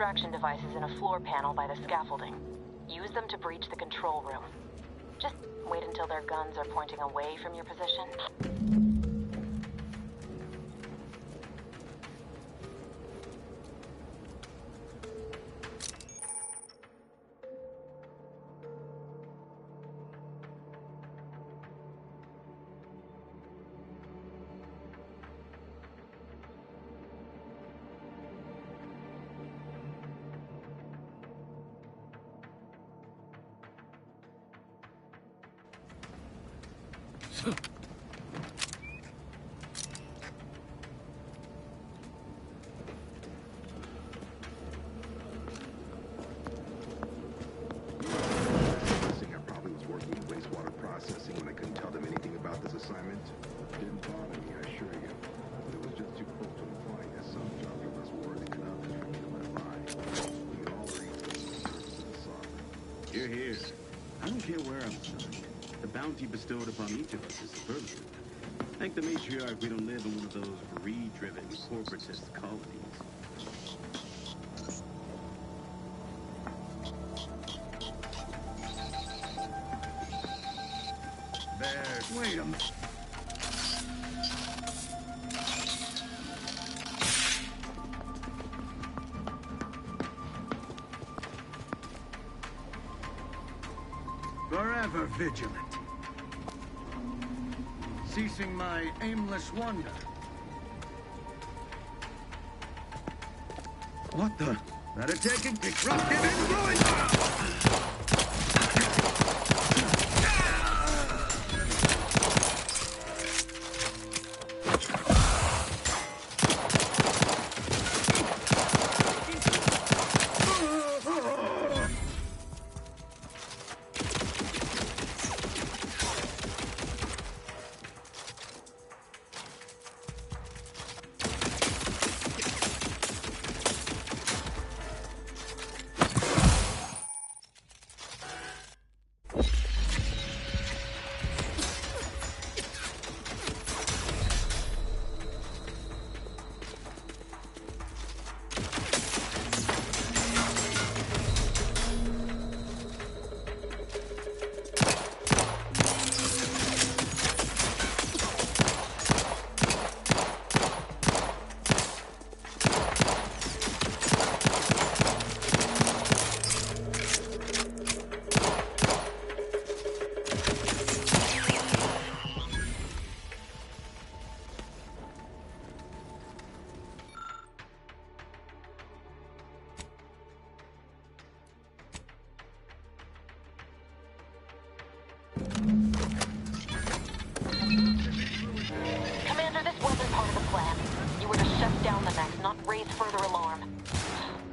distraction devices in a floor panel by the scaffolding. Use them to breach the control room. Just wait until their guns are pointing away from your position. Here. I don't care where I'm assigned. The bounty bestowed upon each of us is superlative. Thank the matriarch we don't live in one of those greed-driven corporatist colonies. There. Wait a minute. Forever vigilant. Ceasing my aimless wonder. What the? Better take it, disruptive influence! Commander, this wasn't part of the plan. You were to shut down the mech, not raise further alarm.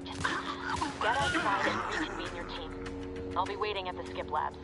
Just get outside and reconvene your team. I'll be waiting at the skip labs.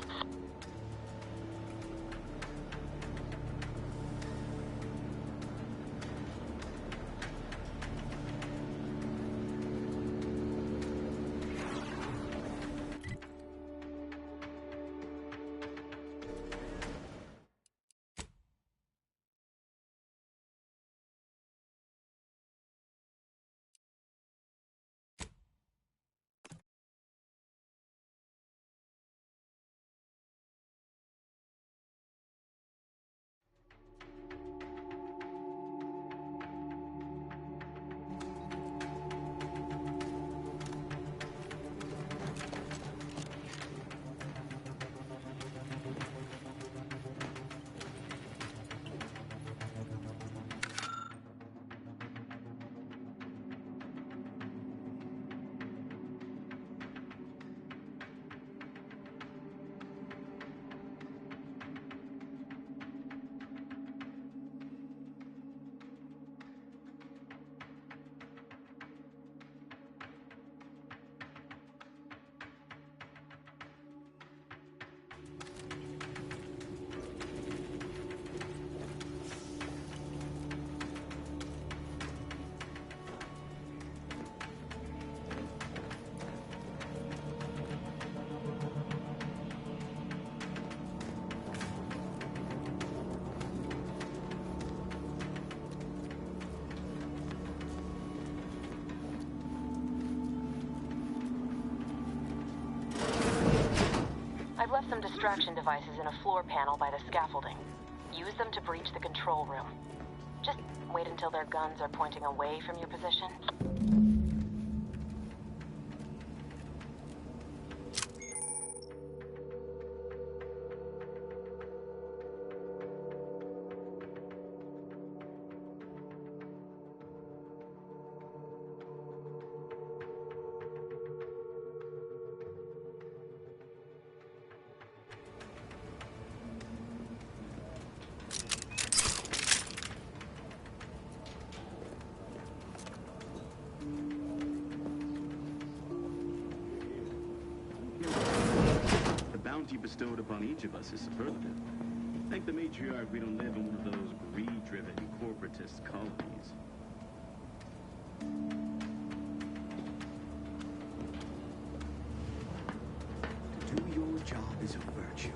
extraction devices in a floor panel by the scaffolding. Use them to breach the control room. Just wait until their guns are pointing away from your position. Bounty bestowed upon each of us is superlative. Thank the matriarch we don't live in one of those greed-driven corporatist colonies. To do your job is a virtue.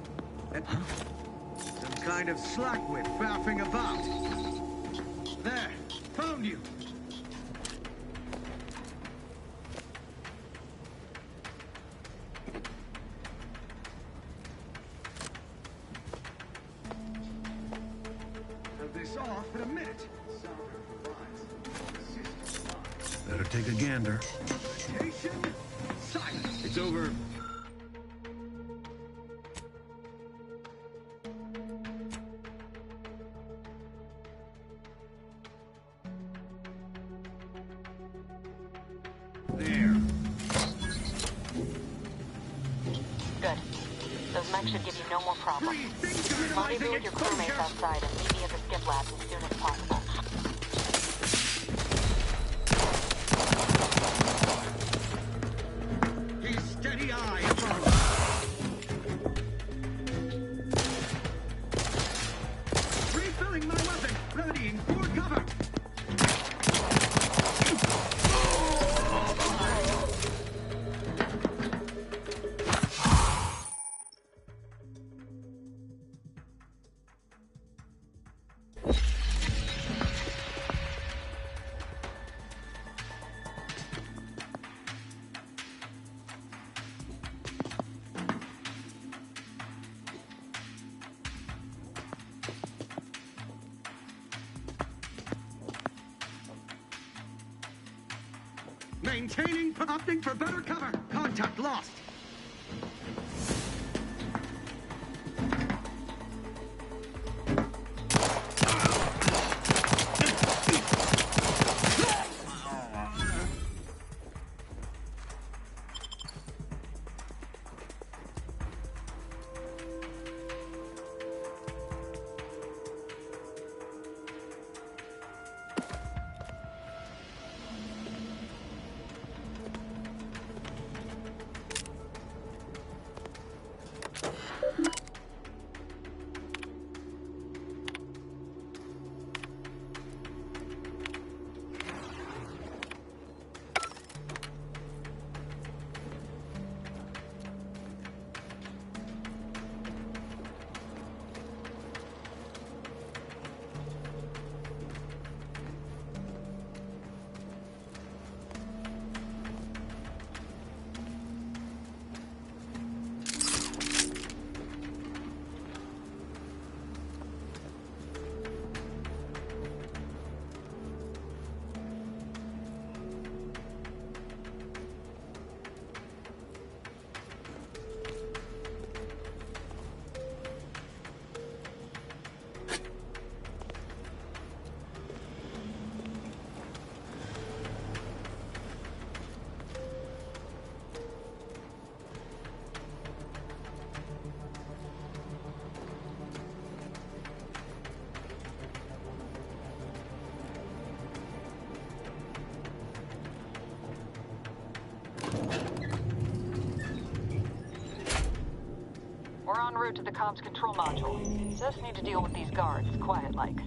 Some kind of slackwit faffing about. There, found you. This off in a minute. Better take a gander. Silence. It's over. There. Good. Those mechs should give you no more problems. Rendezvous with your crewmates outside and meet me at the skip labs as soon as possible. Keep steady eye above. Refilling my weapon, readying for cover. Maintaining, opting for better cover. Contact lost. We're en route to the comms control module. Just need to deal with these guards, quiet-like.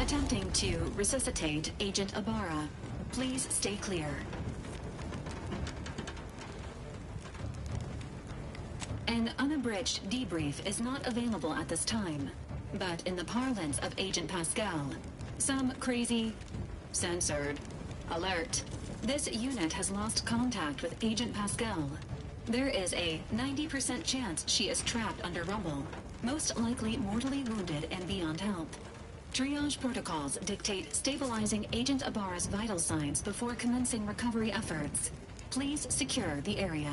Attempting to resuscitate Agent Ibarra. Please stay clear. An unabridged debrief is not available at this time, but in the parlance of Agent Pascal, some crazy... censored. Alert. This unit has lost contact with Agent Pascal. There is a 90% chance she is trapped under rubble, most likely mortally wounded and beyond help. Triage protocols dictate stabilizing Agent Ibarra's vital signs before commencing recovery efforts. Please secure the area.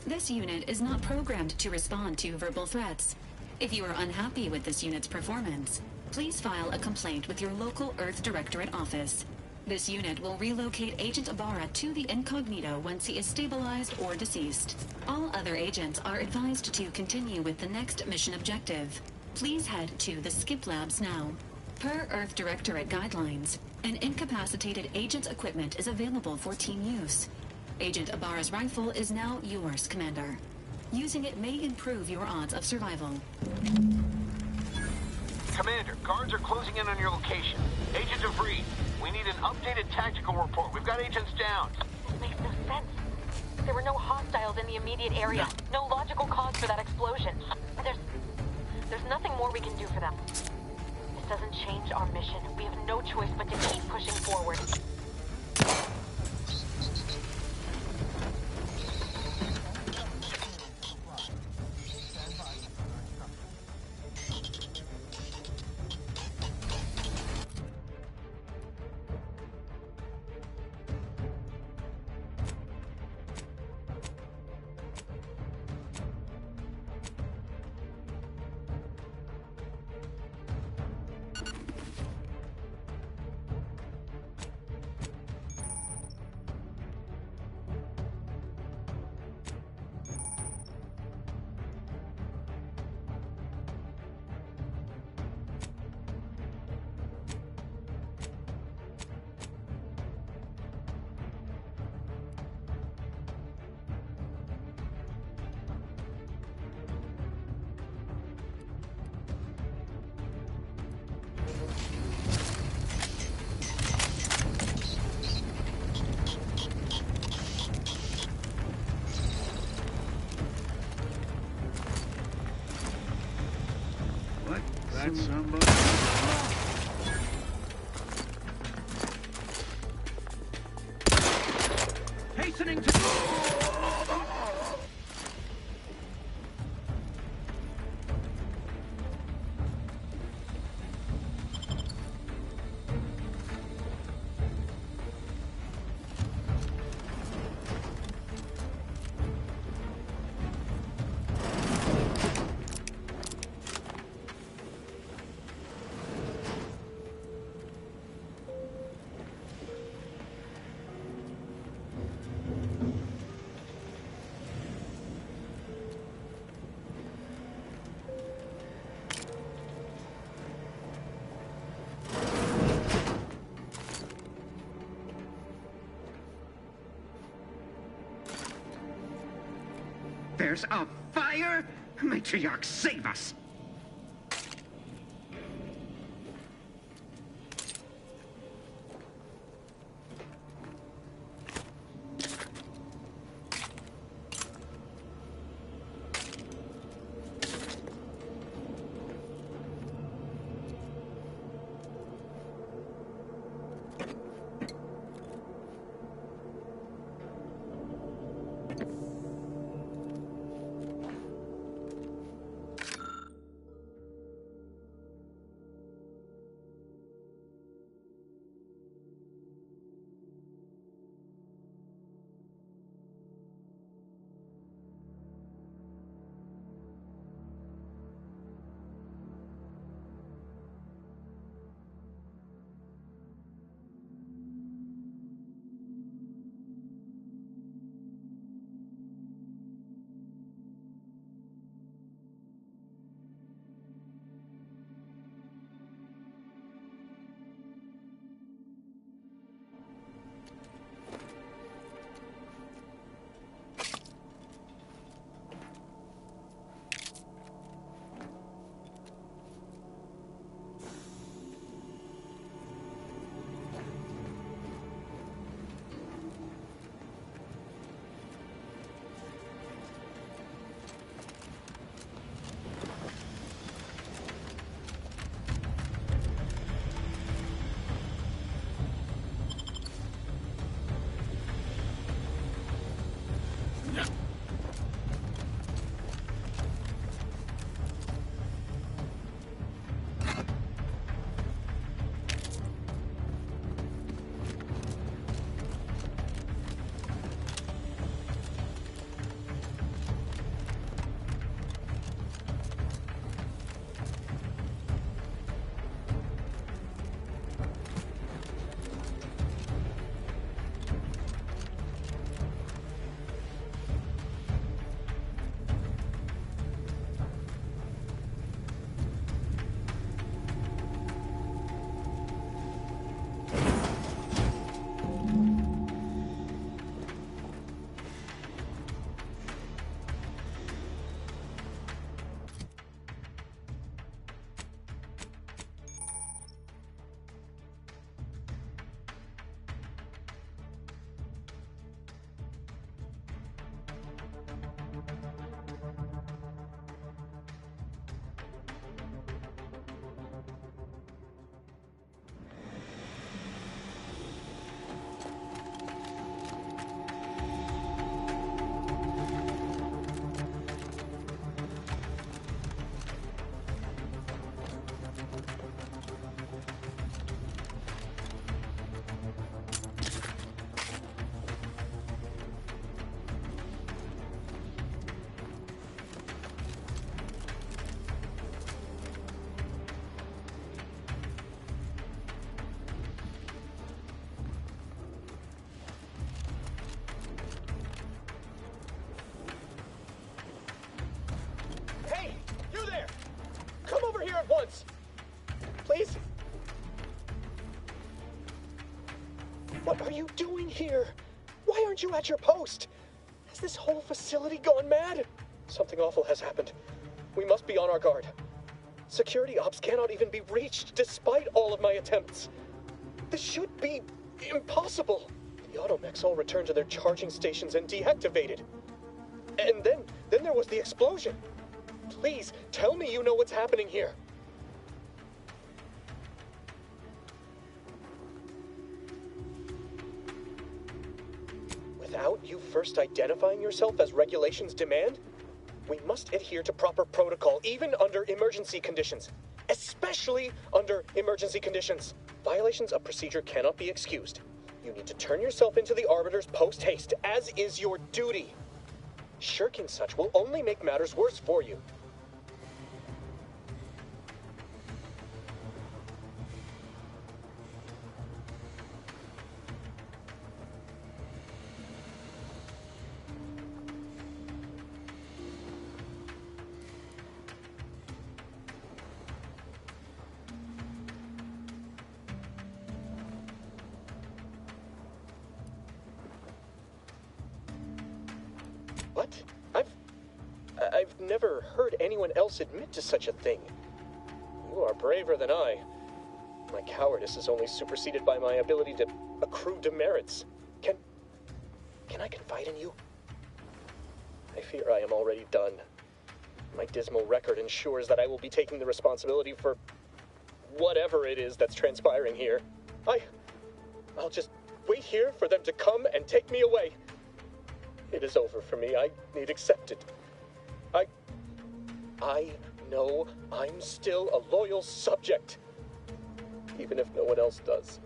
This unit is not programmed to respond to verbal threats. If you are unhappy with this unit's performance, please file a complaint with your local Earth Directorate office. This unit will relocate Agent Ibarra to the incognito once he is stabilized or deceased. All other agents are advised to continue with the next mission objective. Please head to the Skip Labs now. Per Earth Directorate guidelines, an incapacitated agent's equipment is available for team use. Agent Ibarra's rifle is now yours, Commander. Using it may improve your odds of survival. Commander, guards are closing in on your location. Agent DeVries, we need an updated tactical report. We've got agents down. This makes no sense. There were no hostiles in the immediate area. No logical cause for that explosion. There's nothing more we can do for them. This doesn't change our mission. We have no choice but to keep pushing forward. That's somebody. Hastening to... There's a fire? Matriarch, save us! here? Why aren't you at your post? Has this whole facility gone mad? Something awful has happened. We must be on our guard. Security ops cannot even be reached despite all of my attempts. This should be impossible. The automechs all returned to their charging stations and deactivated. And then there was the explosion. Please, tell me you know what's happening here. Without you first identifying yourself as regulations demand, we must adhere to proper protocol, even under emergency conditions. Especially under emergency conditions. Violations of procedure cannot be excused. You need to turn yourself into the Arbiters post-haste, as is your duty. Shirking such will only make matters worse for you. What? I've never heard anyone else admit to such a thing. You are braver than I. My cowardice is only superseded by my ability to accrue demerits. Can I confide in you? I fear I am already done. My dismal record ensures that I will be taking the responsibility for whatever it is that's transpiring here. I'll just wait here for them to come and take me away. It is over for me. I need accepted. I know I'm still a loyal subject, even if no one else does.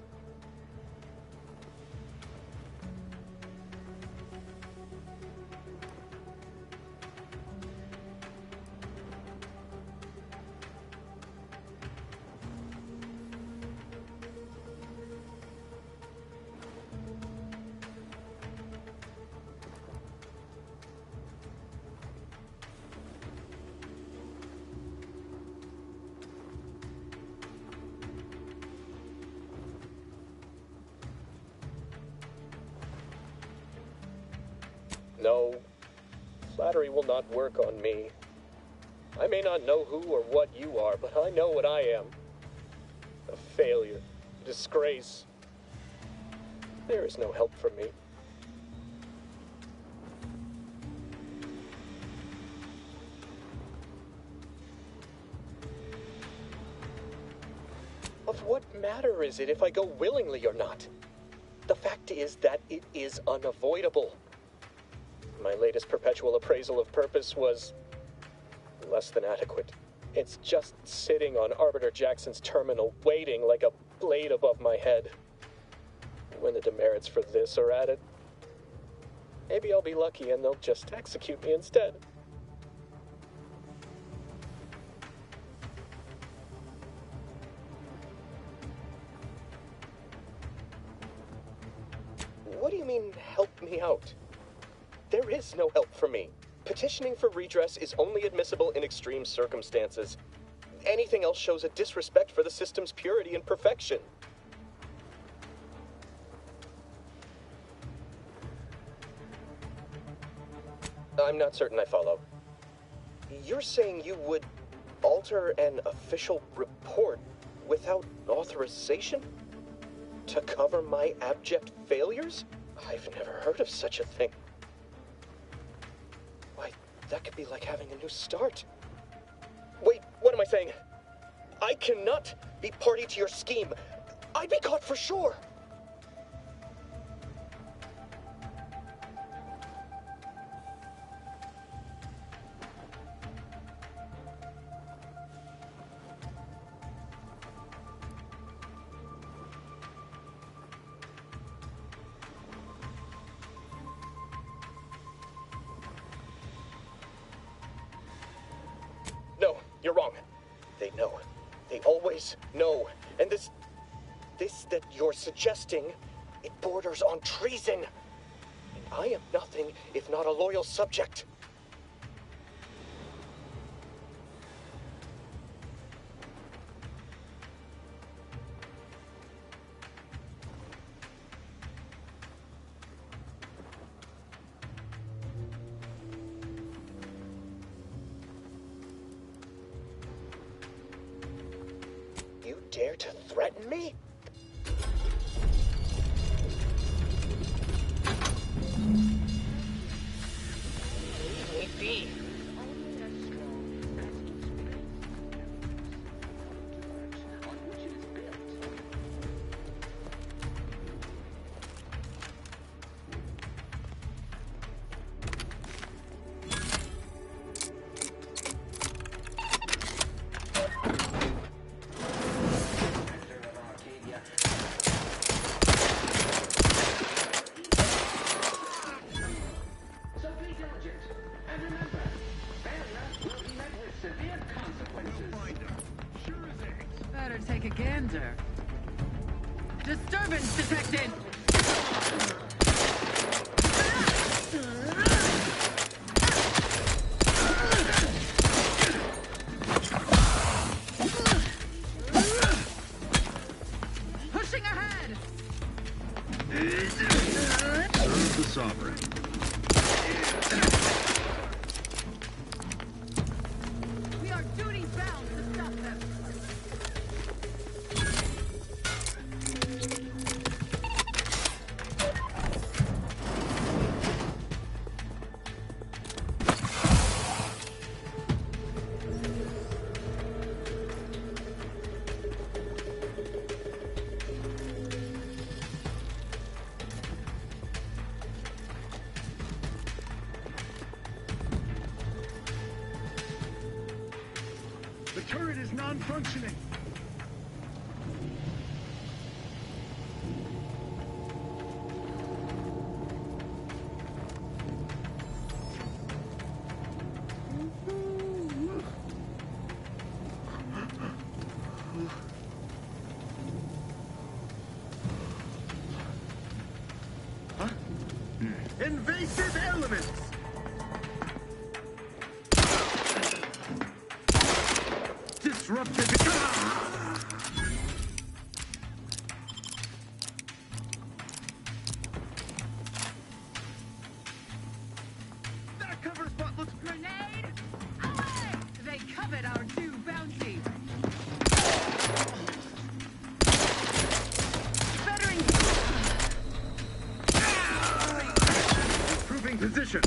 No, flattery will not work on me. I may not know who or what you are, but I know what I am. A failure, a disgrace. There is no help for me. Of what matter is it if I go willingly or not? The fact is that it is unavoidable. My latest perpetual appraisal of purpose was less than adequate. It's just sitting on Arbiter Jackson's terminal, waiting like a blade above my head. When the demerits for this are added, maybe I'll be lucky and they'll just execute me instead. What do you mean, help me out? There is no help for me. Petitioning for redress is only admissible in extreme circumstances. Anything else shows a disrespect for the system's purity and perfection. I'm not certain I follow. You're saying you would alter an official report without authorization? To cover my abject failures? I've never heard of such a thing. That could be like having a new start. Wait, what am I saying? I cannot be party to your scheme. I'd be caught for sure. No, you're wrong. They know. They always know. And this that you're suggesting, it borders on treason. And I am nothing if not a loyal subject. dare to threaten me? Leave me be. Better take a gander. Disturbance detected! Pushing ahead! Serve the sovereign. We are duty bound to stop them! The turret is non-functioning. Huh? Invasive elements! Disrupted. That cover spot looks Grenade! Away! They covet our new bounty! Bettering... improving position.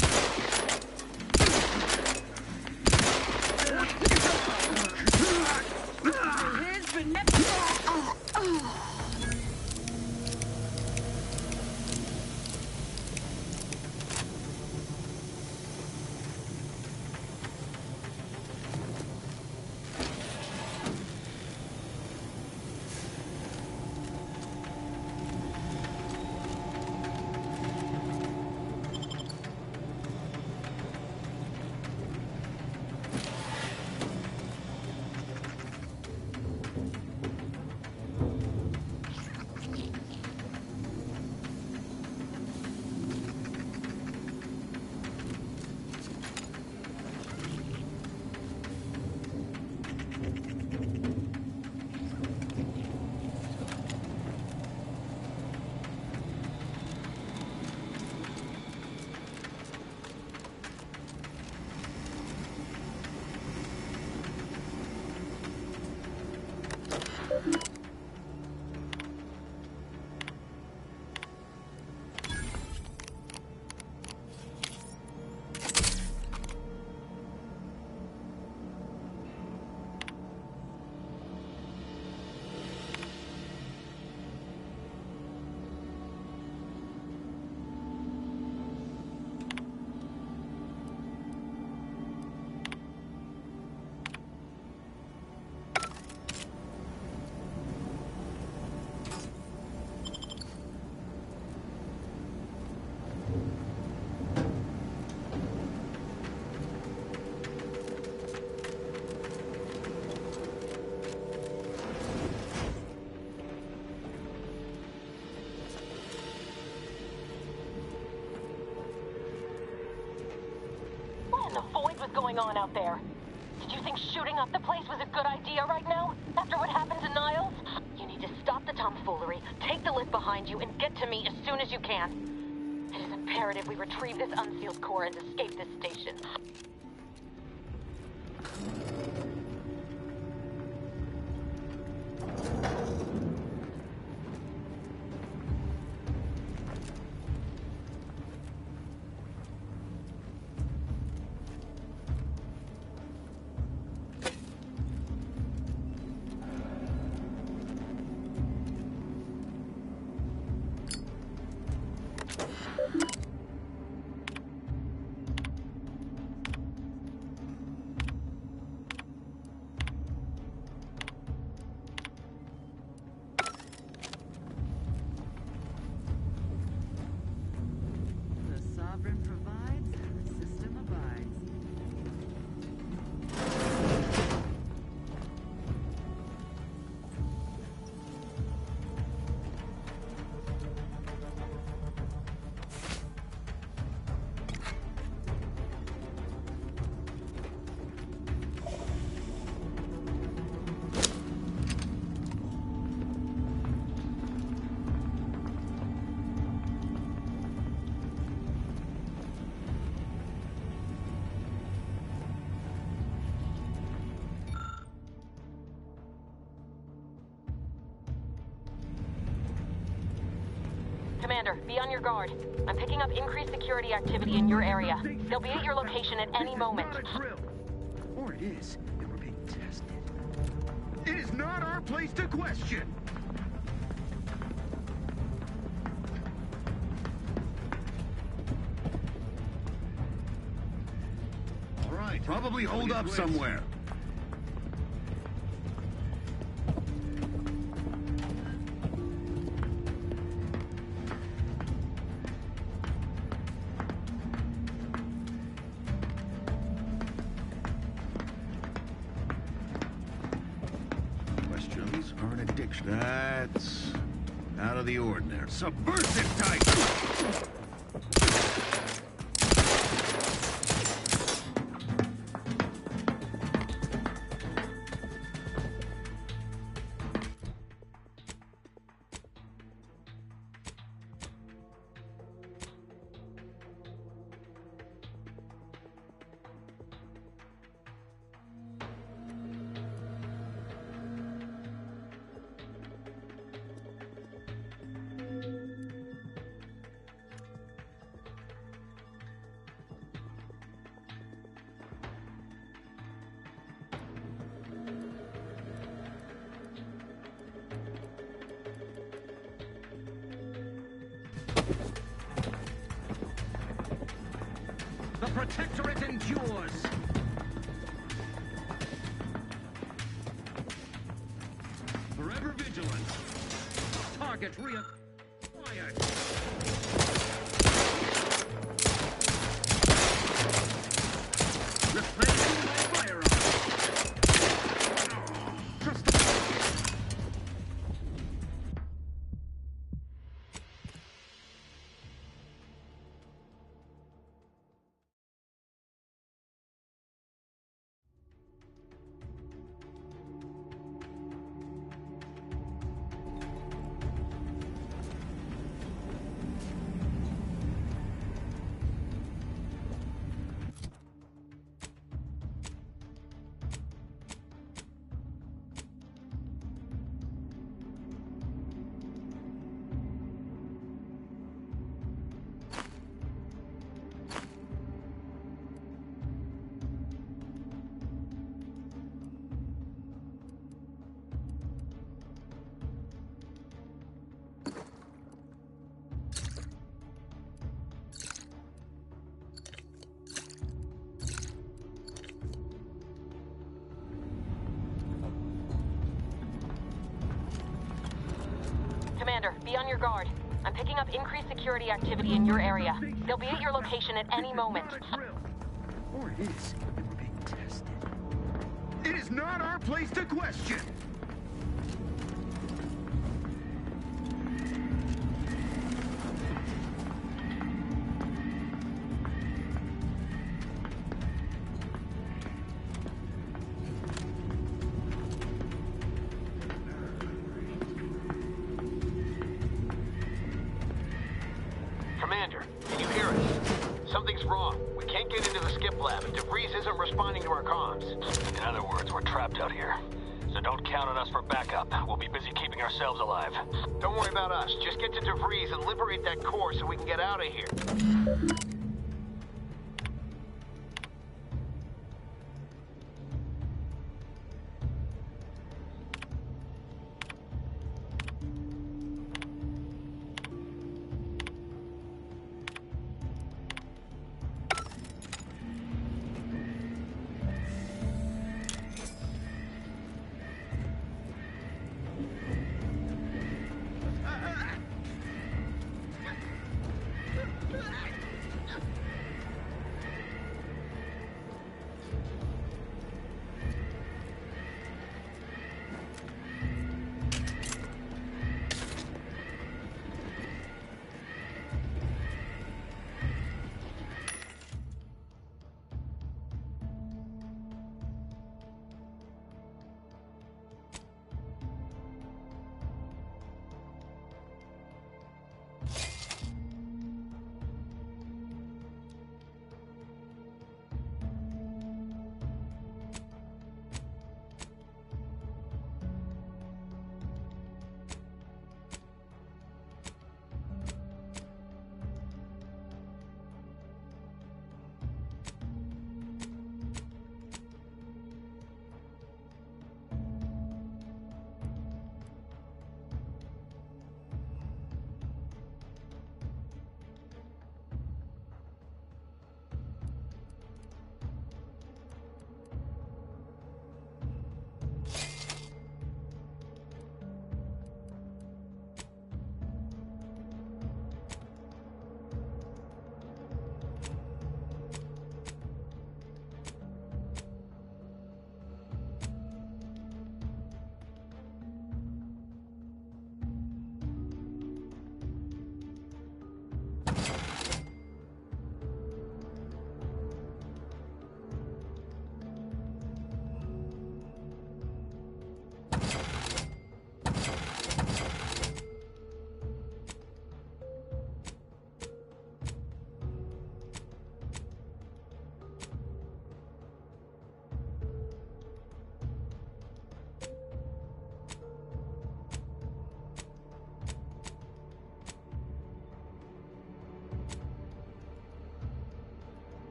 His benevolence... going on out there? Did you think shooting up the place was a good idea right now? After what happened to Niles? You need to stop the tomfoolery, take the lift behind you, and get to me as soon as you can. It is imperative we retrieve this unsealed core and escape this station. The sovereign provides, the system abides. Commander, be on your guard. I'm picking up increased security activity in your area. They'll be at your location at any moment. Not a drill. Or it is, and we're being tested. It is not our place to question. All right. Probably hold up somewhere. Questions are an addiction. That's out of the ordinary. Subversive type! The Protectorate endures. Forever vigilant. Target reacquired. Replenishing my firearm. Trust the Commander, be on your guard. I'm picking up increased security activity in your area. They'll be at your location at any moment. Not a drill. Or it is, and we're being tested. It is not our place to question. Commander, can you hear us? Something's wrong. We can't get into the skip lab, and DeVries isn't responding to our comms. In other words, we're trapped out here. So don't count on us for backup. We'll be busy keeping ourselves alive. Don't worry about us. Just get to DeVries and liberate that core so we can get out of here.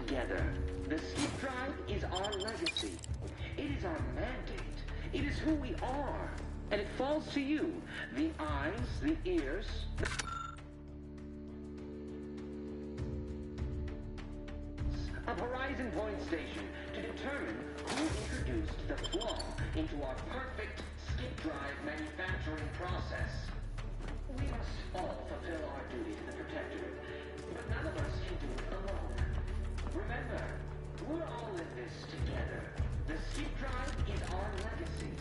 together. The skip drive is our legacy. It is our mandate. It is who we are. And it falls to you, the eyes, the ears, of Horizon Point Station to determine who introduced the flaw into our perfect skip drive manufacturing process. We must all fulfill our duty to the Protectorate, but none of us can do it alone. Remember, we're all in this together. The skip drive is our legacy.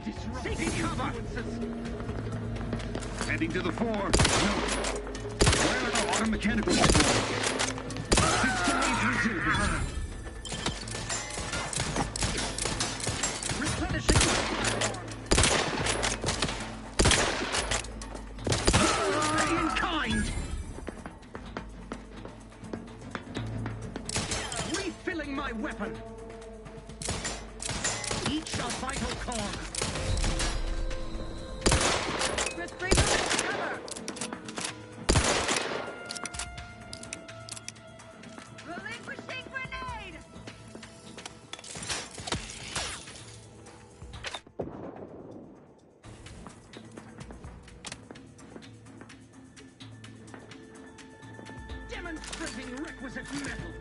sir. Seeking cover! Heading to the fore. No. Where are the auto mechanical systems? Replenishing platform. Pay in kind! Refilling my weapon. Each a vital cog. Retriever, cover! Relinquishing grenade! Demonstrating requisite metal.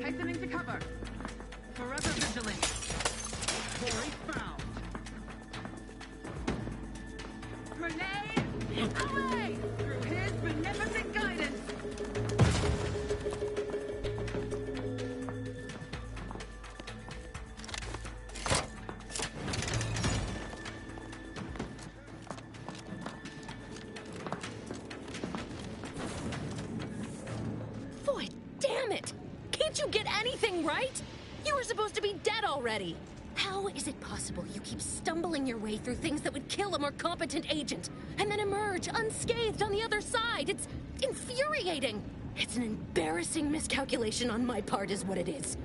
Hastening to cover. Forever vigilant. Quarry found. Grenade! Away! Through his beneficent guidance! Boy, damn it! Can't you get anything right? You were supposed to be dead already. How is it possible you keep stumbling your way through things that would kill a more competent agent, and then emerge unscathed on the other side? It's infuriating. It's an embarrassing miscalculation on my part is what it is.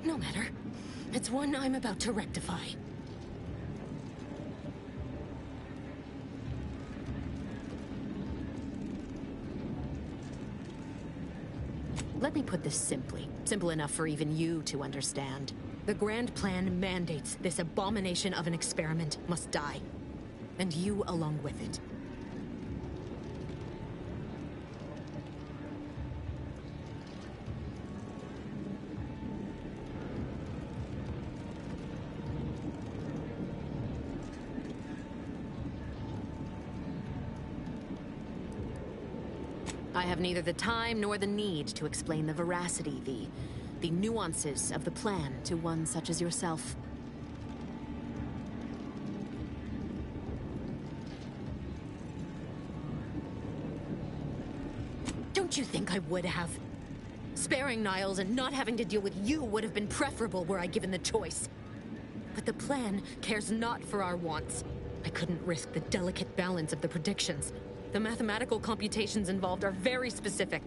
No matter. It's one I'm about to rectify. Let me put this simply. Simple enough for even you to understand. The grand plan mandates this abomination of an experiment must die. And you along with it. I have neither the time nor the need to explain the veracity, the nuances of the plan to one such as yourself. Don't you think I would have? Sparing Niles and not having to deal with you would have been preferable were I given the choice. But the plan cares not for our wants. I couldn't risk the delicate balance of the predictions. The mathematical computations involved are very specific.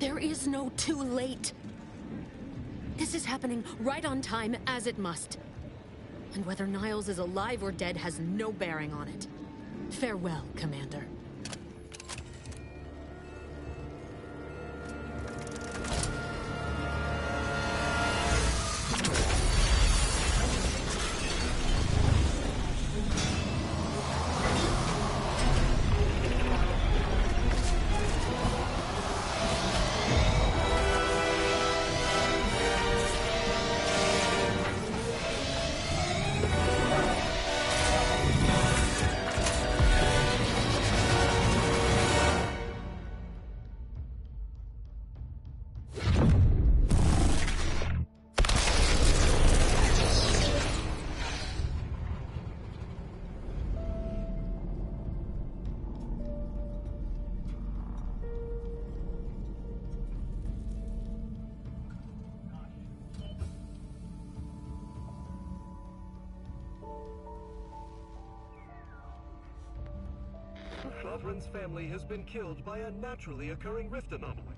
There is no too late. This is happening right on time, as it must. And whether Niles is alive or dead has no bearing on it. Farewell, Commander. Lothrin's family has been killed by a naturally occurring rift anomaly.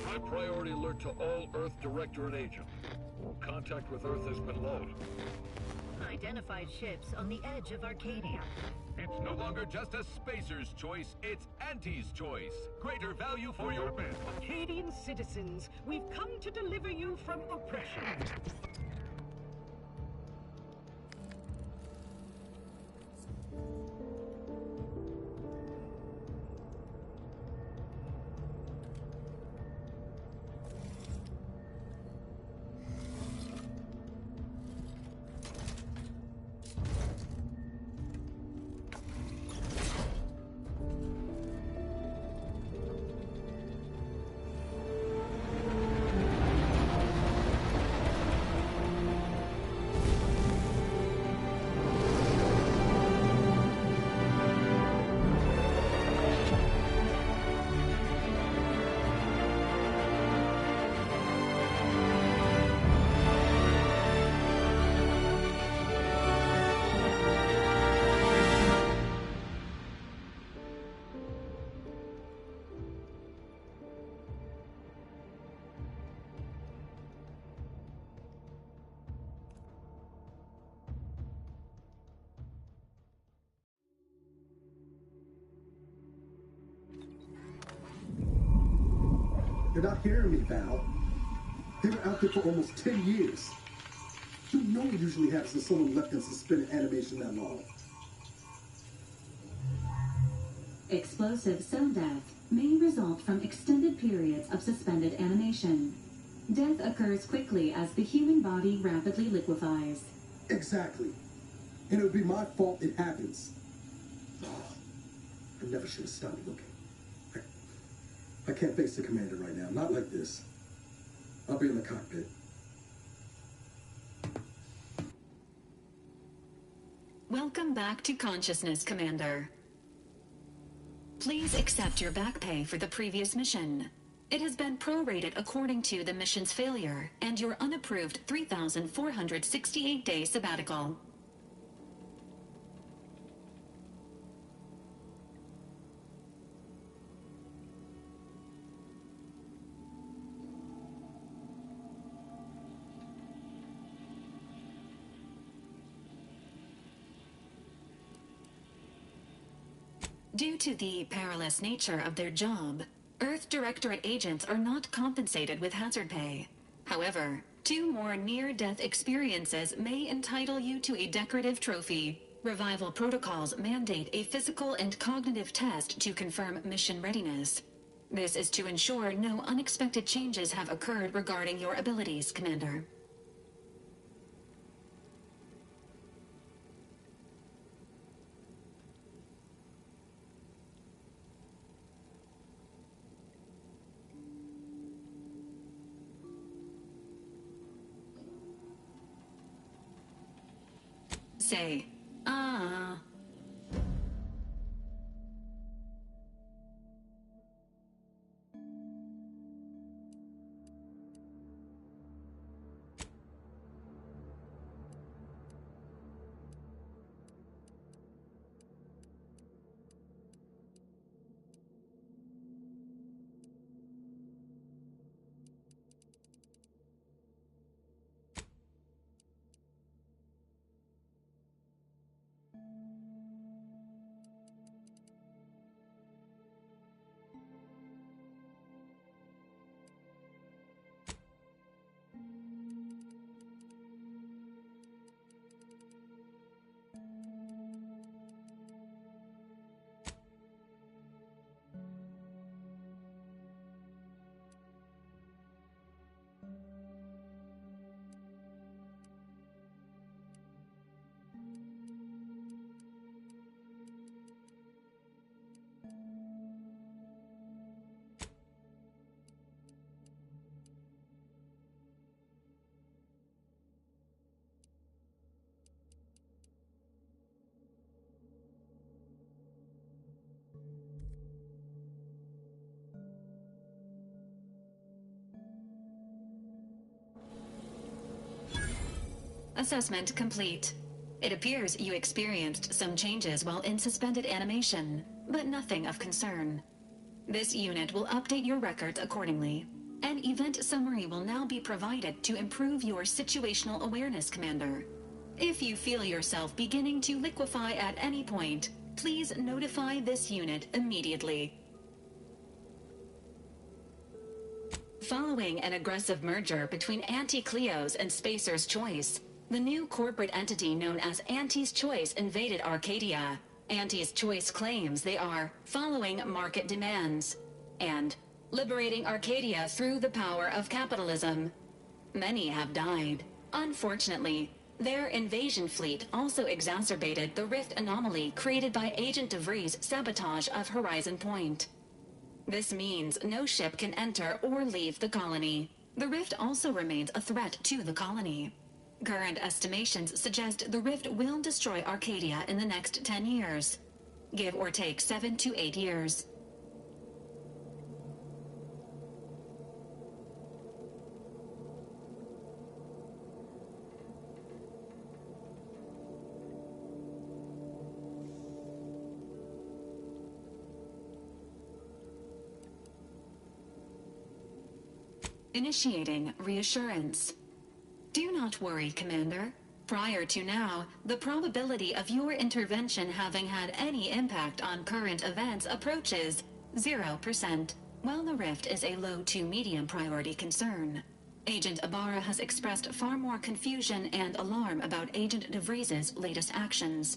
High priority alert to all Earth Directorate agents. Contact with Earth has been low. Identified ships on the edge of Arcadia. It's no longer just a spacer's choice, it's Auntie's choice. Greater value for your men. Arcadian citizens, we've come to deliver you from oppression. You're not hearing me, Val. They were out there for almost 10 years. You know what usually happens when someone left in suspended animation that long. Explosive cell death may result from extended periods of suspended animation. Death occurs quickly as the human body rapidly liquefies. Exactly. And it would be my fault it happens. I never should have stopped looking. I can't face the commander right now. Not like this. I'll be in the cockpit. Welcome back to consciousness, Commander. Please accept your back pay for the previous mission. It has been prorated according to the mission's failure and your unapproved 3,468-day sabbatical. Due to the perilous nature of their job, Earth Directorate agents are not compensated with hazard pay. However, 2 more near-death experiences may entitle you to a decorative trophy. Revival protocols mandate a physical and cognitive test to confirm mission readiness. This is to ensure no unexpected changes have occurred regarding your abilities, Commander. Say, ah. Assessment complete. It appears you experienced some changes while in suspended animation, but nothing of concern. This unit will update your records accordingly. An event summary will now be provided to improve your situational awareness, Commander. If you feel yourself beginning to liquefy at any point, please notify this unit immediately. Following an aggressive merger between Anti-Cleo's and Spacer's Choice, the new corporate entity known as Anti's Choice invaded Arcadia. Anti's Choice claims they are following market demands and liberating Arcadia through the power of capitalism. Many have died. Unfortunately, their invasion fleet also exacerbated the rift anomaly created by Agent DeVries' sabotage of Horizon Point. This means no ship can enter or leave the colony. The rift also remains a threat to the colony. Current estimations suggest the rift will destroy Arcadia in the next 10 years. Give or take 7 to 8 years. Initiating reassurance. Do not worry, Commander. Prior to now, the probability of your intervention having had any impact on current events approaches 0%. While the rift is a low to medium priority concern, Agent Ibarra has expressed far more confusion and alarm about Agent DeVries's latest actions.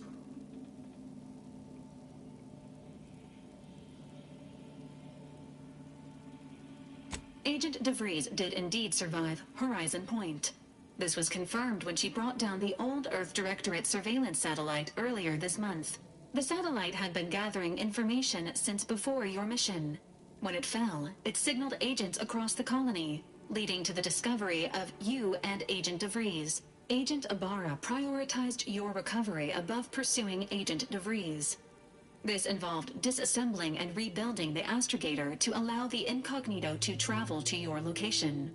Agent DeVries did indeed survive Horizon Point. This was confirmed when she brought down the old Earth Directorate surveillance satellite earlier this month. The satellite had been gathering information since before your mission. When it fell, it signaled agents across the colony, leading to the discovery of you and Agent DeVries. Agent Ibarra prioritized your recovery above pursuing Agent DeVries. This involved disassembling and rebuilding the astrogator to allow the incognito to travel to your location.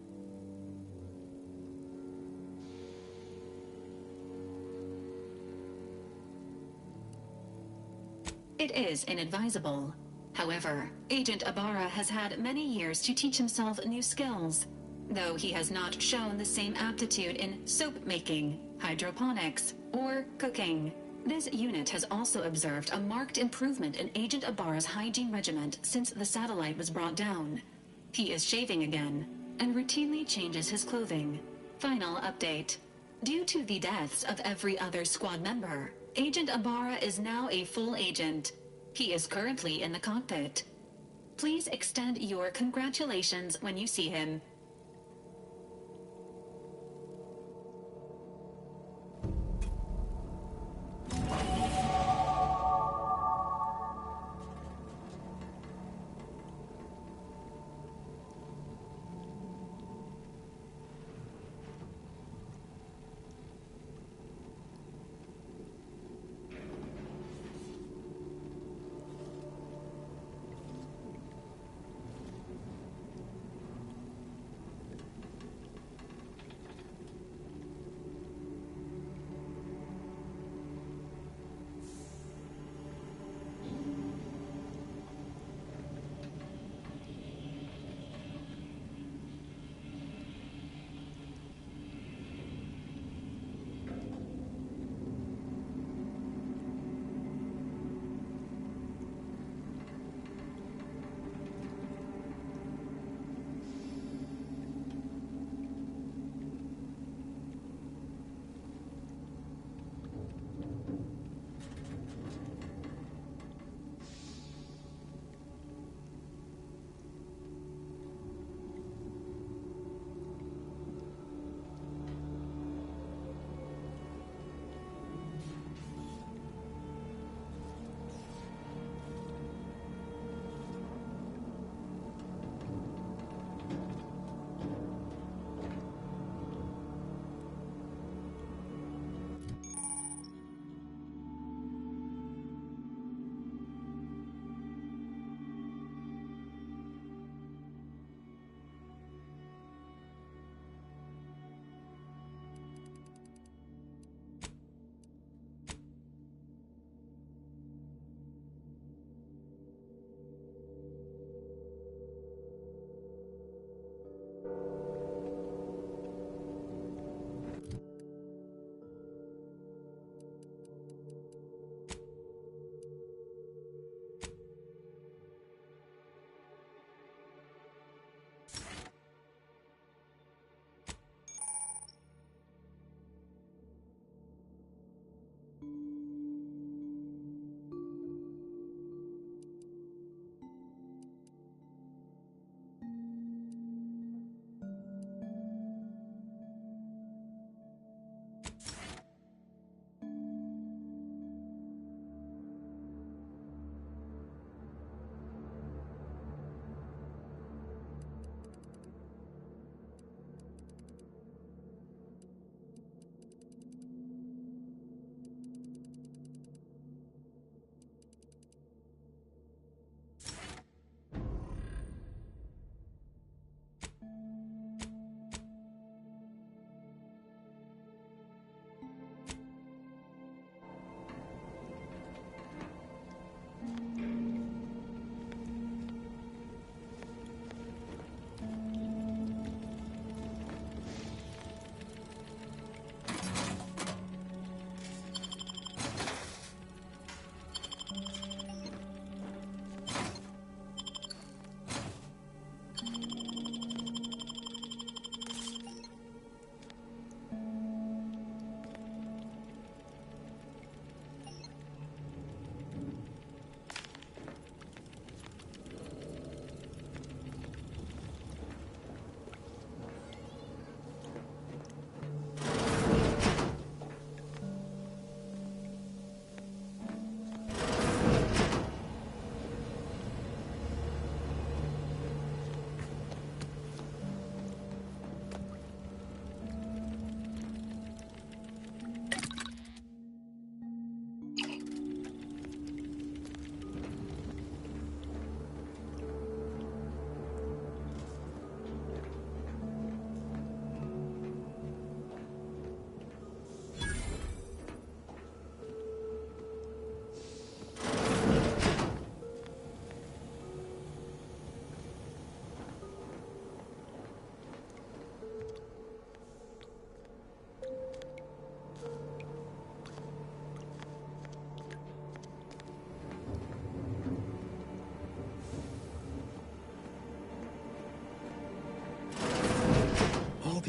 It is inadvisable. However, Agent Ibarra has had many years to teach himself new skills, though he has not shown the same aptitude in soap making, hydroponics, or cooking. This unit has also observed a marked improvement in Agent Ibarra's hygiene regimen since the satellite was brought down. He is shaving again, and routinely changes his clothing. Final update. Due to the deaths of every other squad member, Agent Ibarra is now a full agent. He is currently in the cockpit. Please extend your congratulations when you see him.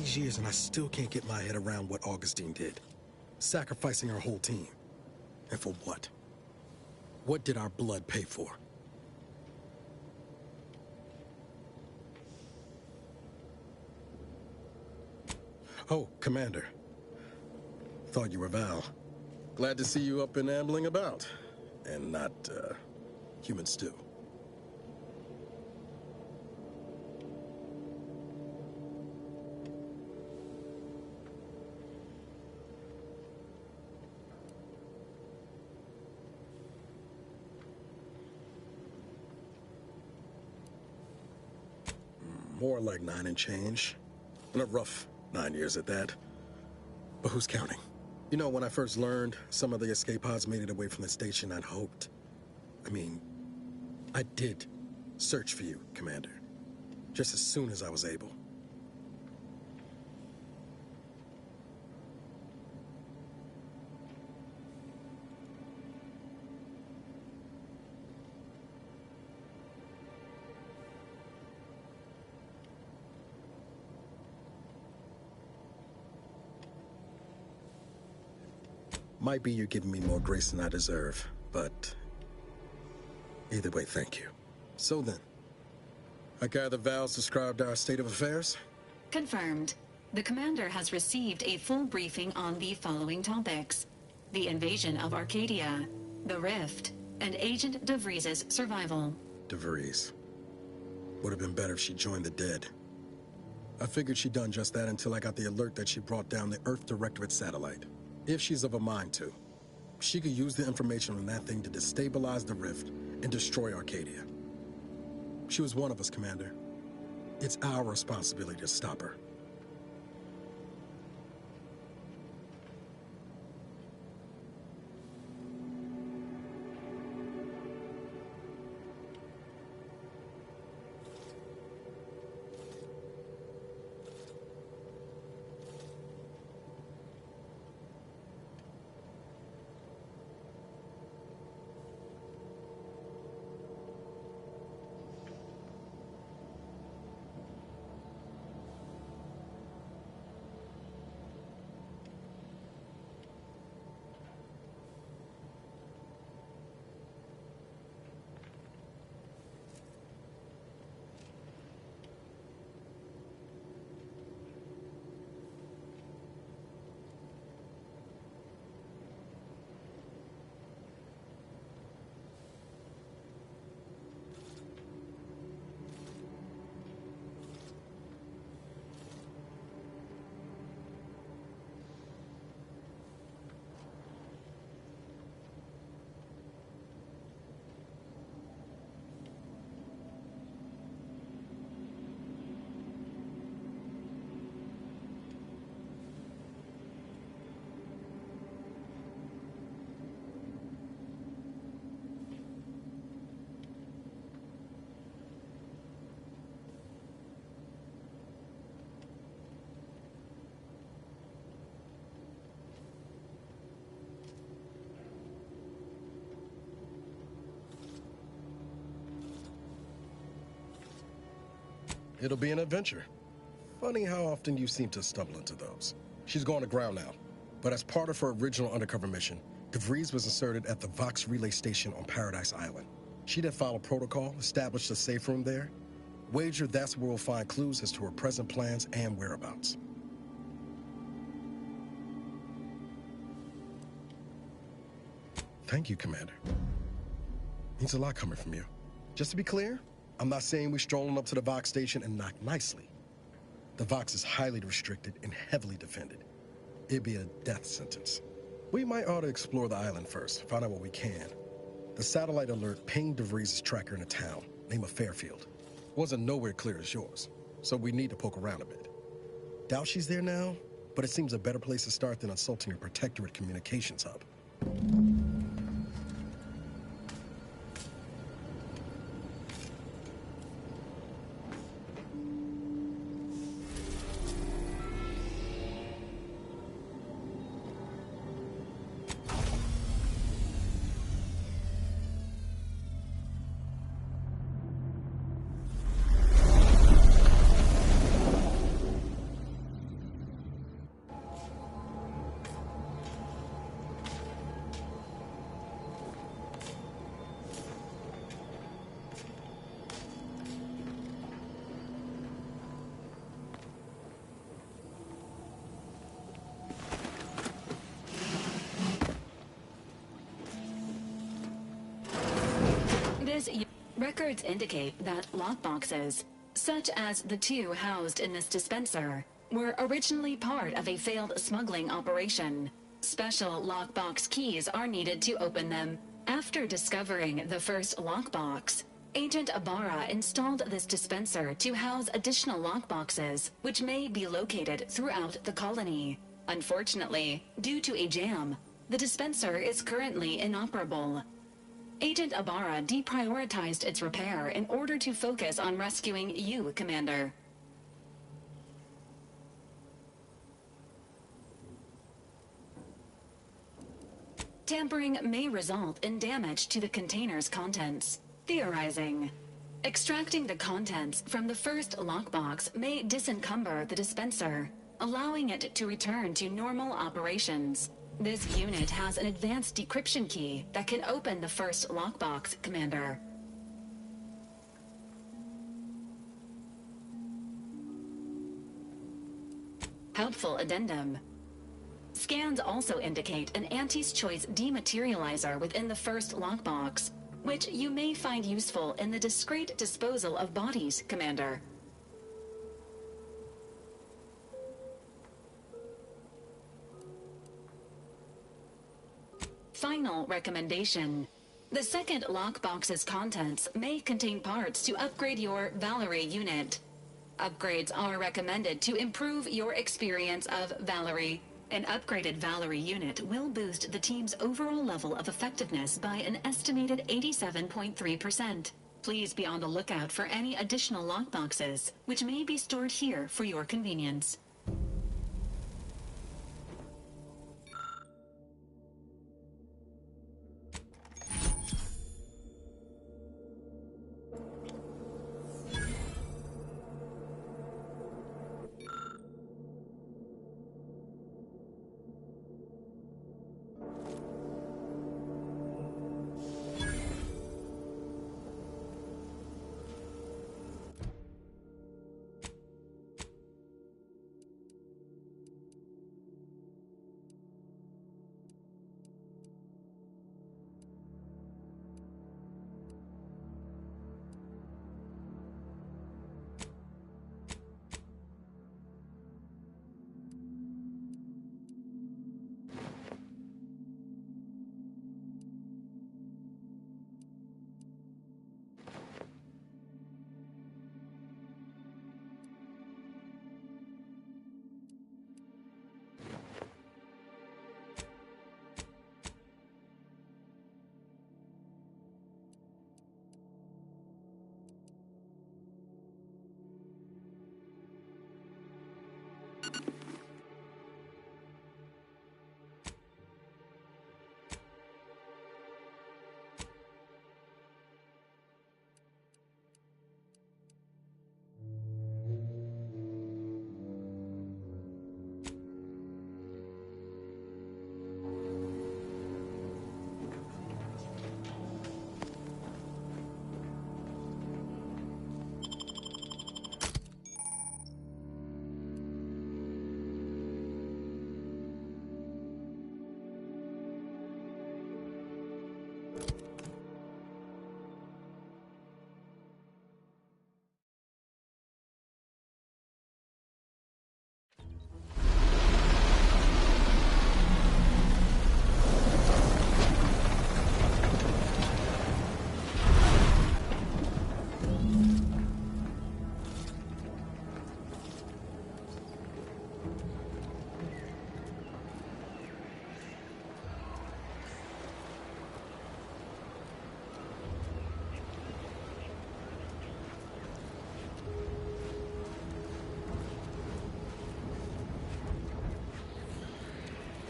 these years and I still can't get my head around what Augustine did. Sacrificing our whole team. And for what? What did our blood pay for? Oh, Commander. Thought you were Val. Glad to see you up and ambling about. And not, human stew. More like 9 and change. And a rough 9 years at that. But who's counting? You know, when I first learned some of the escape pods made it away from the station, I'd hoped. I did search for you, Commander. Just as soon as I was able. Might be you're giving me more grace than I deserve, but either way, thank you. So then, I gather Val's described our state of affairs? Confirmed. The commander has received a full briefing on the following topics: the invasion of Arcadia, the Rift, and Agent DeVries' survival. DeVries. Would have been better if she joined the dead. I figured she'd done just that until I got the alert that she brought down the Earth Directorate satellite. If she's of a mind to, she could use the information on that thing to destabilize the Rift and destroy Arcadia. She was one of us, Commander. It's our responsibility to stop her. It'll be an adventure. Funny how often you seem to stumble into those. She's going to ground now, but as part of her original undercover mission, DeVries was inserted at the Vox relay station on Paradise Island. She then followed protocol, established a safe room there. Wager that's where we'll find clues as to her present plans and whereabouts. Thank you, Commander. Means a lot coming from you. Just to be clear, I'm not saying we're strolling up to the Vox station and knock nicely. The Vox is highly restricted and heavily defended. It'd be a death sentence. We might ought to explore the island first, find out what we can. The satellite alert pinged DeVries' tracker in a town, name of Fairfield. Wasn't nowhere clear as yours, so we need to poke around a bit. Doubt she's there now, but it seems a better place to start than assaulting a protectorate communications hub. Records indicate that lockboxes, such as the two housed in this dispenser, were originally part of a failed smuggling operation. Special lockbox keys are needed to open them. After discovering the first lockbox, Agent Ibarra installed this dispenser to house additional lockboxes, which may be located throughout the colony. Unfortunately, due to a jam, the dispenser is currently inoperable. Agent Ibarra deprioritized its repair in order to focus on rescuing you, Commander. Tampering may result in damage to the container's contents. Theorizing. Extracting the contents from the first lockbox may disencumber the dispenser, allowing it to return to normal operations. This unit has an advanced decryption key that can open the first lockbox, Commander. Helpful addendum. Scans also indicate an Auntie's Choice dematerializer within the first lockbox, which you may find useful in the discreet disposal of bodies, Commander. Final recommendation. The second lockbox's contents may contain parts to upgrade your Valerie unit. Upgrades are recommended to improve your experience of Valerie. An upgraded Valerie unit will boost the team's overall level of effectiveness by an estimated 87.3%. Please be on the lookout for any additional lockboxes, which may be stored here for your convenience.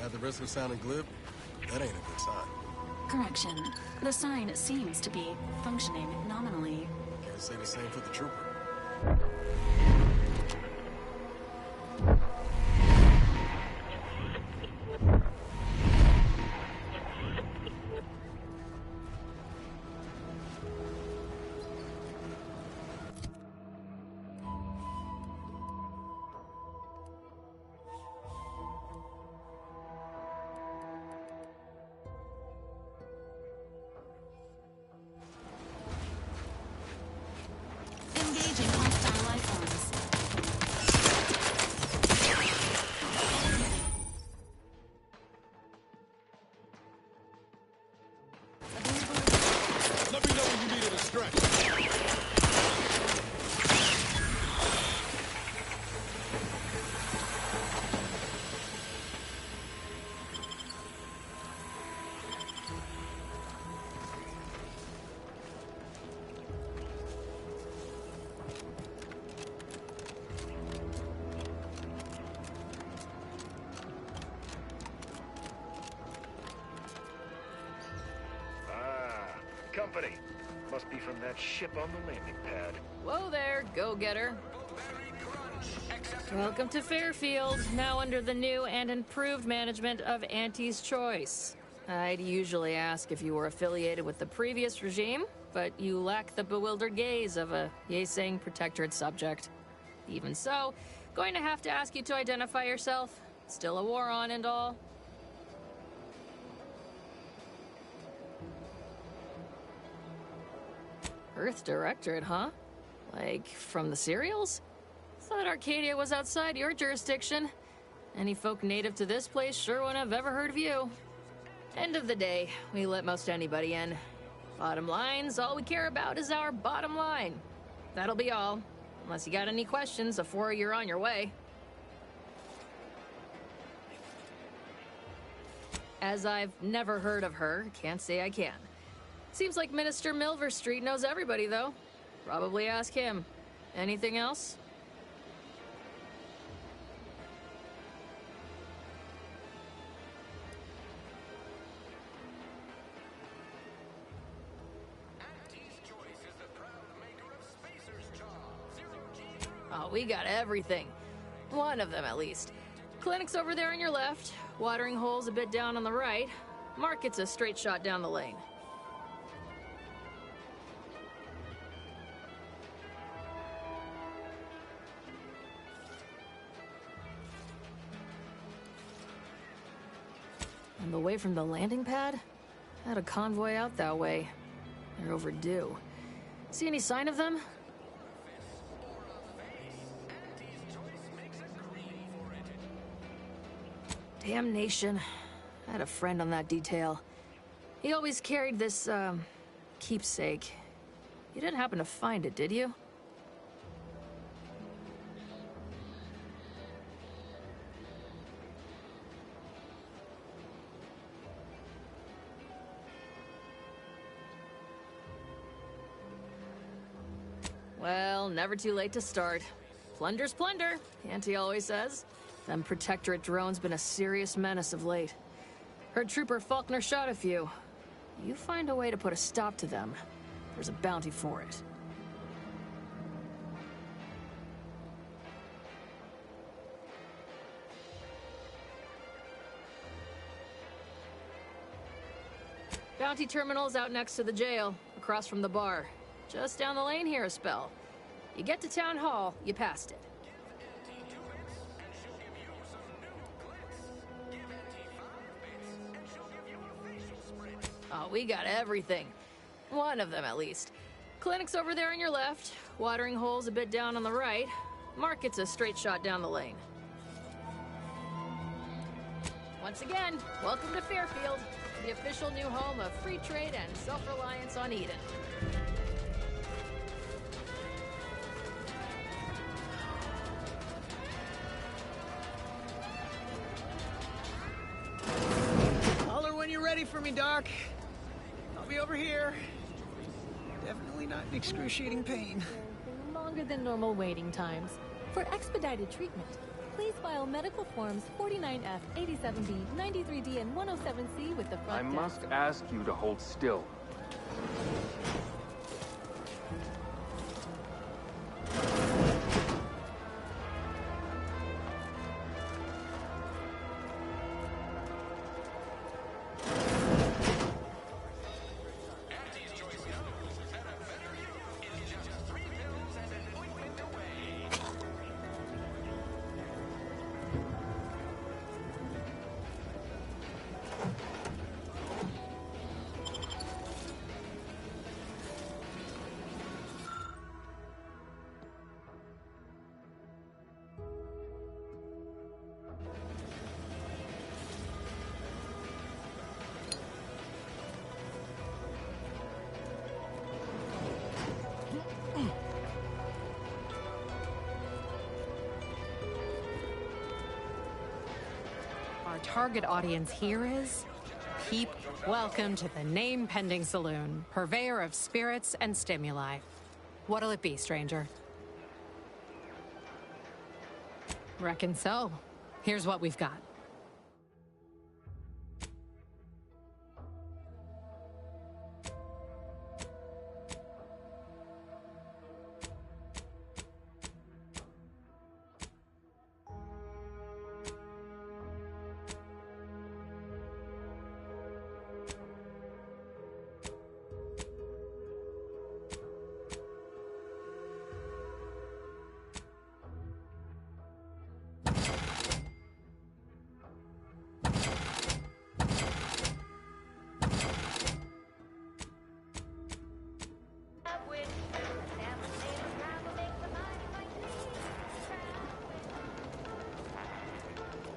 At the risk of sounding glib, that ain't a good sign. Correction. The sign seems to be functioning nominally. Can't say the same for the trooper. company. Must be from that ship on the landing pad. Whoa there, go-getter. Welcome to Fairfield, now under the new and improved management of Auntie's Choice. I'd usually ask if you were affiliated with the previous regime, but you lack the bewildered gaze of a yay-saying protectorate subject. Even so, going to have to ask you to identify yourself. Still a war on and all. Earth Directorate, huh? Like, from the serials? Thought Arcadia was outside your jurisdiction. Any folk native to this place sure wouldn't have ever heard of you. End of the day, we let most anybody in. Bottom line's all we care about is our bottom line. That'll be all. Unless you got any questions before you're on your way. As I've never heard of her, can't say I can. Seems like Minister Milver Street knows everybody, though. Probably ask him. Anything else? Oh, we got everything. One of them, at least. Clinic's over there on your left. Watering hole's a bit down on the right. Market's a straight shot down the lane. And away from the landing pad? Had a convoy out that way. They're overdue. See any sign of them? Damnation. I had a friend on that detail. He always carried this, keepsake. You didn't happen to find it, did you? Well, never too late to start. Plunder's plunder, Auntie always says. Them Protectorate drones been a serious menace of late. Heard Trooper Faulkner shot a few. You find a way to put a stop to them, there's a bounty for it. Bounty terminal's out next to the jail, across from the bar. Just down the lane here a spell. You get to Town Hall, you passed it. Oh, we got everything. One of them, at least. Clinic's over there on your left. Watering hole's a bit down on the right. Market's a straight shot down the lane. Once again, welcome to Fairfield, the official new home of free trade and self-reliance on Eden. Holler when you're ready for me, Doc. I'll be over here. Definitely not in excruciating pain. Longer than normal waiting times. For expedited treatment, please file medical forms 49F, 87B, 93D, and 107C with the front I must ask you to hold still. Target audience here is Peep. Welcome to the name-pending saloon, purveyor of spirits and stimuli. What'll it be, stranger? Reckon so. Here's what we've got.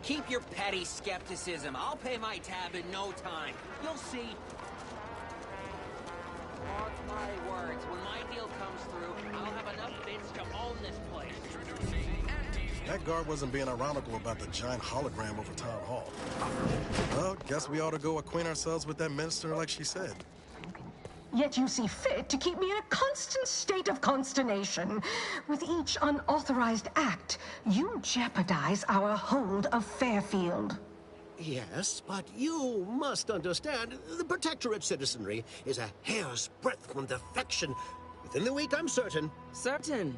Keep your petty skepticism. I'll pay my tab in no time. You'll see. Mark my words, when my deal comes through, I'll have enough bits to own this place. That guard wasn't being ironical about the giant hologram over Town Hall. Well, guess we ought to go acquaint ourselves with that minister like she said. Yet you see fit to keep me in a constant state of consternation. With each unauthorized act, you jeopardize our hold of Fairfield. Yes, but you must understand, the Protectorate citizenry is a hair's breadth from defection. Within the week, I'm certain. Certain?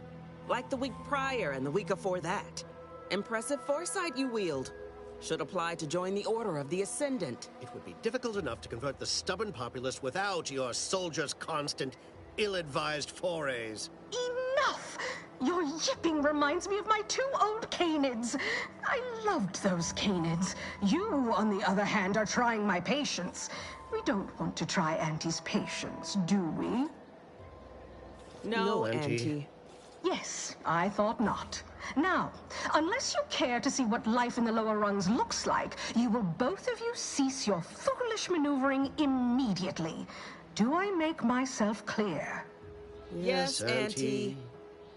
Like the week prior and the week before that. Impressive foresight you wield. Should apply to join the Order of the Ascendant. It would be difficult enough to convert the stubborn populace without your soldiers' constant, ill-advised forays. Enough! Your yipping reminds me of my 2 old canids. I loved those canids. You, on the other hand, are trying my patience. We don't want to try Auntie's patience, do we? No, Auntie. Yes, I thought not. Now, unless you care to see what life in the lower rungs looks like, you will both of you cease your foolish maneuvering immediately. Do I make myself clear? Yes, Auntie.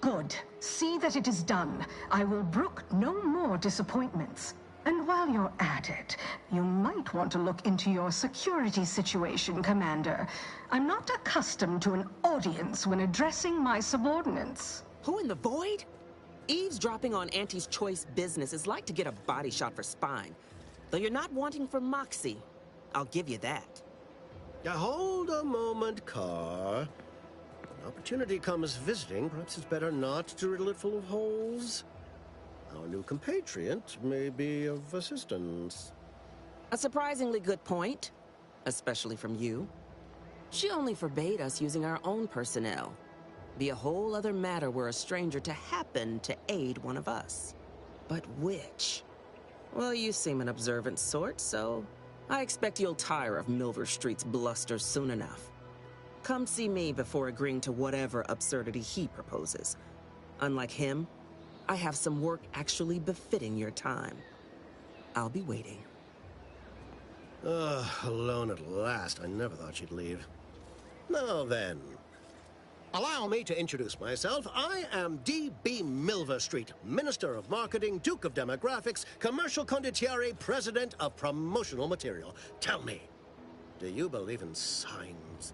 Good. See that it is done. I will brook no more disappointments. And while you're at it, you might want to look into your security situation, Commander. I'm not accustomed to an audience when addressing my subordinates. Who in the void? Eavesdropping on Auntie's choice business is like to get a body shot for spine. Though you're not wanting for moxie. I'll give you that. Now, hold a moment, Carr. When opportunity comes visiting, perhaps it's better not to riddle it full of holes. Our new compatriot may be of assistance. A surprisingly good point. Especially from you. She only forbade us using our own personnel. Be a whole other matter were a stranger to happen to aid one of us. But which? Well, you seem an observant sort, so I expect you'll tire of Milver Street's bluster soon enough. Come see me before agreeing to whatever absurdity he proposes. Unlike him, I have some work actually befitting your time. I'll be waiting. Alone at last. I never thought she'd leave. Now then, allow me to introduce myself. I am D.B. Milver Street, Minister of Marketing, Duke of Demographics, Commercial Condottiere, President of Promotional Material. Tell me, do you believe in signs?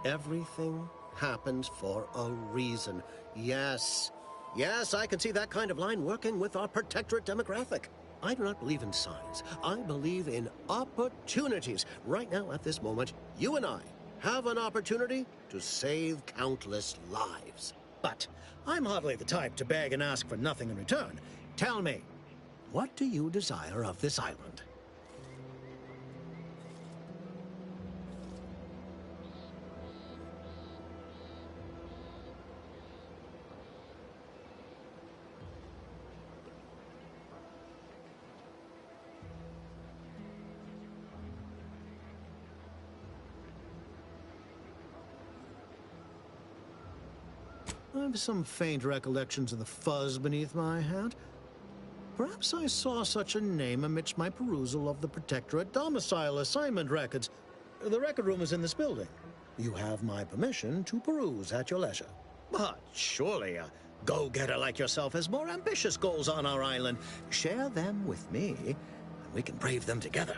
Everything happens for a reason. Yes. Yes, I can see that kind of line working with our Protectorate demographic. I do not believe in signs. I believe in opportunities. Right now, at this moment, you and I have an opportunity to save countless lives. But I'm hardly the type to beg and ask for nothing in return. Tell me, what do you desire of this island? I have some faint recollections of the fuzz beneath my hat. Perhaps I saw such a name amidst my perusal of the Protectorate domicile assignment records. The record room is in this building. You have my permission to peruse at your leisure. But surely a go-getter like yourself has more ambitious goals on our island. Share them with me, and we can brave them together.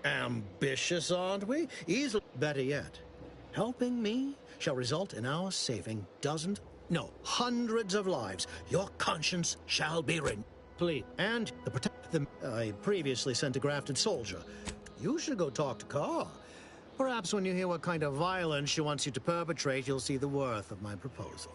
Ambitious, aren't we? Easily. Better yet, helping me shall result in our saving dozens, no, hundreds of lives. Your conscience shall be ridden. Please. And I previously sent a grafted soldier. You should go talk to Carr. Perhaps when you hear what kind of violence she wants you to perpetrate, you'll see the worth of my proposal.